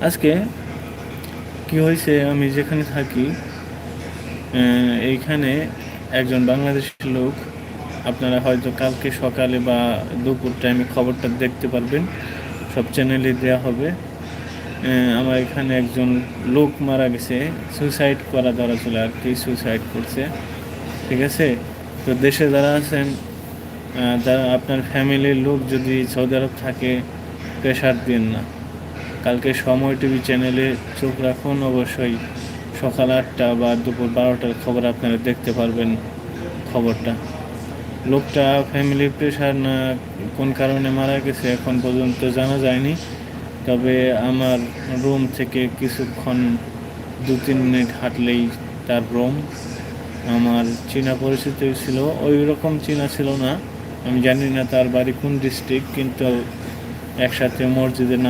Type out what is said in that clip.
আজকে কি হয়েছে, আমি যেখানে থাকি এইখানে একজন বাংলাদেশি লোক, আপনারা হয়তো কালকে সকালে বা দুপুর টাইমে খবরটা দেখতে পারবেন, সব চ্যানেলে দেওয়া হবে। আমার এখানে একজন লোক মারা গেছে, সুইসাইড করা ধরা চলে আর কি, সুইসাইড করছে। ঠিক আছে, তো দেশে যারা আছেন, যারা আপনার ফ্যামিলির লোক যদি সৌদি আরব থাকে, প্রেশার দিন না। কালকে সময় টিভি চ্যানেলে চোখ রাখুন, অবশ্যই সকাল 8টা বা দুপুর 12টার খবর আপনারা দেখতে পারবেন খবরটা। লোকটা ফ্যামিলির প্রেশার না কোন কারণে মারা গেছে এখন পর্যন্ত জানা যায়নি। তবে আমার রুম থেকে কিছুক্ষণ 2-3 মিনিট হাঁটলেই তার রুম। আমার চীনা পরিচিত ছিল, ওই রকম চীনা ছিল না, আমি জানি না তার বাড়ি কোন ডিস্ট্রিক্ট, কিন্তু একসাথে মসজিদে